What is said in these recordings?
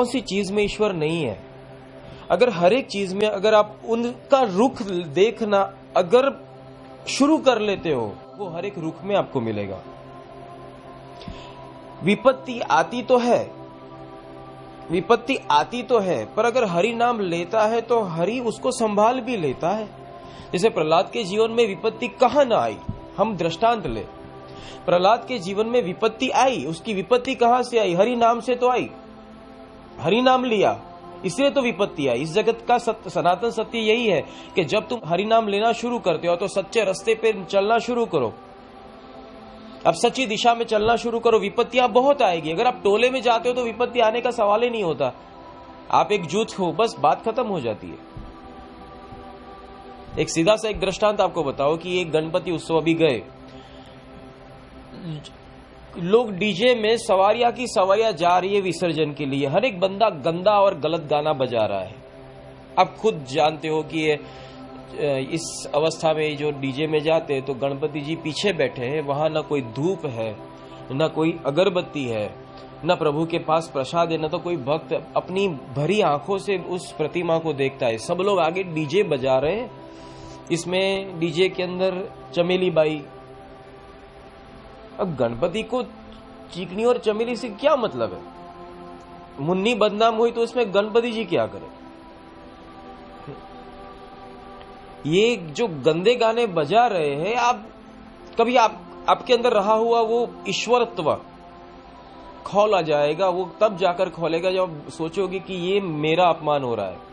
कौन सी चीज में ईश्वर नहीं है। अगर हर एक चीज में अगर आप उनका रुख देखना अगर शुरू कर लेते हो, वो हर एक रुख में आपको मिलेगा। विपत्ति आती तो है, पर अगर हरि नाम लेता है तो हरि उसको संभाल भी लेता है। जैसे प्रहलाद के जीवन में विपत्ति कहां ना आई, हम दृष्टांत ले। प्रहलाद के जीवन में विपत्ति आई, उसकी विपत्ति कहां से आई? हरि नाम से तो आई, हरि नाम लिया, इसलिए तो विपत्ति आई। इस जगत का सनातन सत्य यही है कि जब तुम हरि नाम लेना शुरू करते हो तो सच्चे रास्ते पे चलना शुरू करो, अब सच्ची दिशा में चलना शुरू करो, विपत्तियां बहुत आएगी। अगर आप टोले में जाते हो तो विपत्ति आने का सवाल ही नहीं होता। आप एक जुट हो, बस बात खत्म हो जाती है। एक सीधा सा एक दृष्टांत आपको बताओ कि एक गणपति उत्सव अभी गए, लोग डीजे में सवारियां जा रही है विसर्जन के लिए, हर एक बंदा गंदा और गलत गाना बजा रहा है। आप खुद जानते हो कि ये इस अवस्था में जो डीजे में जाते हैं तो गणपति जी पीछे बैठे हैं, वहां ना कोई धूप है, ना कोई अगरबत्ती है, ना प्रभु के पास प्रसाद है, ना तो कोई भक्त अपनी भरी आंखों से उस प्रतिमा को देखता है। सब लोग आगे डीजे बजा रहे हैं, इसमें डीजे के अंदर चमेली बाई। अब गणपति को चीकनी और चमेली से क्या मतलब है? मुन्नी बदनाम हुई तो उसमें गणपति जी क्या करें? ये जो गंदे गाने बजा रहे हैं, आप कभी आपके अंदर रहा हुआ वो ईश्वरत्व खोला जाएगा। वो तब जाकर खोलेगा जब सोचोगे कि ये मेरा अपमान हो रहा है।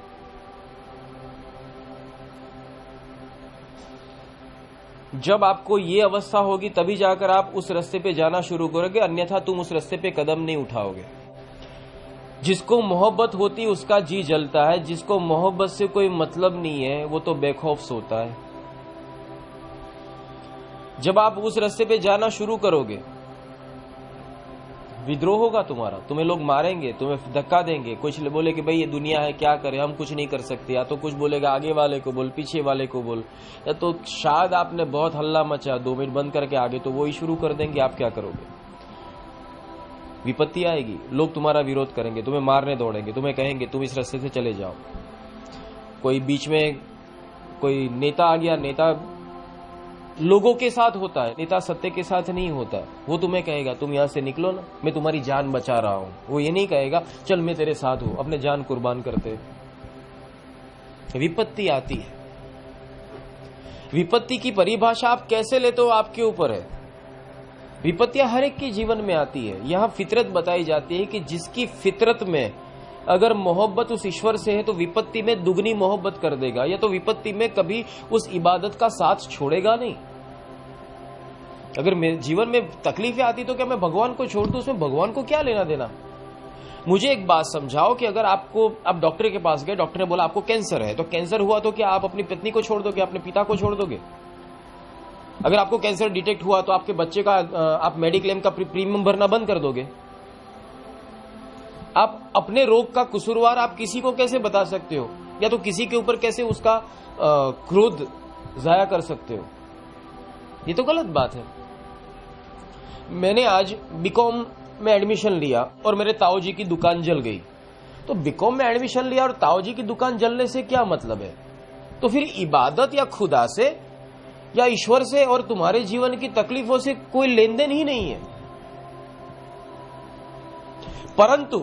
जब आपको ये अवस्था होगी तभी जाकर आप उस रास्ते पे जाना शुरू करोगे, अन्यथा तुम उस रास्ते पे कदम नहीं उठाओगे। जिसको मोहब्बत होती उसका जी जलता है, जिसको मोहब्बत से कोई मतलब नहीं है वो तो बेखौफ सोता है। जब आप उस रास्ते पे जाना शुरू करोगे, विद्रोह होगा तुम्हारा, तुम्हें लोग मारेंगे, तुम्हें धक्का देंगे, कुछ बोले कि भाई ये दुनिया है, क्या करे, हम कुछ नहीं कर सकते, या तो कुछ बोलेगा आगे वाले को बोल, पीछे वाले को बोल, या तो शायद आपने बहुत हल्ला मचा, 2 मिनट बंद करके आगे तो वो ही शुरू कर देंगे। आप क्या करोगे? विपत्ति आएगी, लोग तुम्हारा विरोध करेंगे, तुम्हें मारने दौड़ेंगे, तुम्हें कहेंगे तुम इस रास्ते से चले जाओ। कोई बीच में कोई नेता आ गया, नेता लोगों के साथ होता है, नेता सत्य के साथ नहीं होता। वो तुम्हें कहेगा तुम यहां से निकलो ना, मैं तुम्हारी जान बचा रहा हूं। वो ये नहीं कहेगा चल मैं तेरे साथ हूं, अपने जान कुर्बान करते। विपत्ति आती है, विपत्ति की परिभाषा आप कैसे लेते हो आपके ऊपर है। विपत्तियां हर एक के जीवन में आती है। यहां फितरत बताई जाती है कि जिसकी फितरत में अगर मोहब्बत उस ईश्वर से है तो विपत्ति में दुगनी मोहब्बत कर देगा, या तो विपत्ति में कभी उस इबादत का साथ छोड़ेगा नहीं। अगर मेरे जीवन में तकलीफें आती तो क्या मैं भगवान को छोड़ दूं? उसमें भगवान को क्या लेना देना? मुझे एक बात समझाओ कि अगर आप डॉक्टर के पास गए, डॉक्टर ने बोला आपको कैंसर है, तो कैंसर हुआ तो क्या आप अपनी पत्नी को छोड़ दोगे, अपने पिता को छोड़ दोगे? अगर आपको कैंसर डिटेक्ट हुआ तो आपके बच्चे का आप मेडिक्लेम का प्रीमियम भरना बंद कर दोगे? आप अपने रोग का कसूरवार आप किसी को कैसे बता सकते हो, या तो किसी के ऊपर कैसे उसका क्रोध जाया कर सकते हो? ये तो गलत बात है। मैंने आज बीकॉम में एडमिशन लिया और मेरे ताऊ जी की दुकान जल गई, तो बीकॉम में एडमिशन लिया और ताऊ जी की दुकान जलने से क्या मतलब है? तो फिर इबादत या खुदा से या ईश्वर से और तुम्हारे जीवन की तकलीफों से कोई लेन देन ही नहीं है। परंतु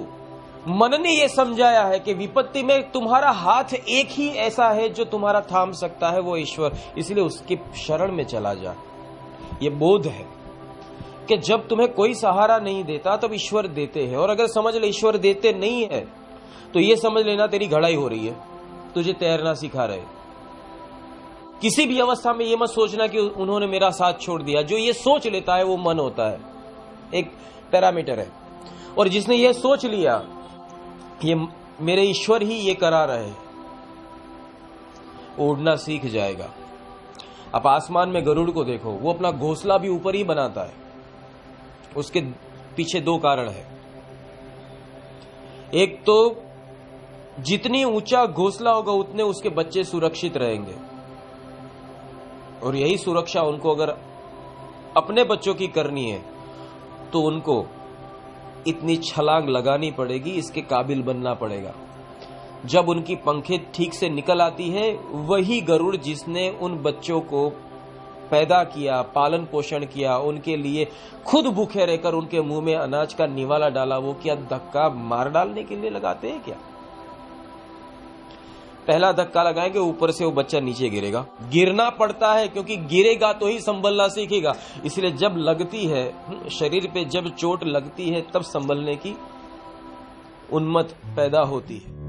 मन ने यह समझाया है कि विपत्ति में तुम्हारा हाथ एक ही ऐसा है जो तुम्हारा थाम सकता है, वो ईश्वर, इसलिए उसके शरण में चला जा। ये बोध है कि जब तुम्हें कोई सहारा नहीं देता तब ईश्वर देते हैं, और अगर समझ ले ईश्वर देते नहीं है तो ये समझ लेना तेरी घड़ाई हो रही है, तुझे तैरना सिखा रहे। किसी भी अवस्था में ये मत सोचना कि उन्होंने मेरा साथ छोड़ दिया। जो ये सोच लेता है वो मन होता है, एक पैरामीटर है। और जिसने ये सोच लिया ये मेरे ईश्वर ही ये करा रहे, उड़ना सीख जाएगा। आप आसमान में गरुड़ को देखो, वो अपना घोंसला भी ऊपर ही बनाता है। उसके पीछे 2 कारण है। एक तो जितनी ऊंचा घोंसला होगा उतने उसके बच्चे सुरक्षित रहेंगे, और यही सुरक्षा उनको अगर अपने बच्चों की करनी है तो उनको इतनी छलांग लगानी पड़ेगी, इसके काबिल बनना पड़ेगा। जब उनकी पंखें ठीक से निकल आती है, वही गरुड़ जिसने उन बच्चों को पैदा किया, पालन पोषण किया, उनके लिए खुद भूखे रहकर उनके मुंह में अनाज का निवाला डाला, वो क्या धक्का मार डालने के लिए लगाते हैं क्या? पहला धक्का लगाएंगे, ऊपर से वो बच्चा नीचे गिरेगा। गिरना पड़ता है क्योंकि गिरेगा तो ही संभलना सीखेगा। इसलिए जब लगती है शरीर पे, जब चोट लगती है, तब संभलने की उन्मत पैदा होती है।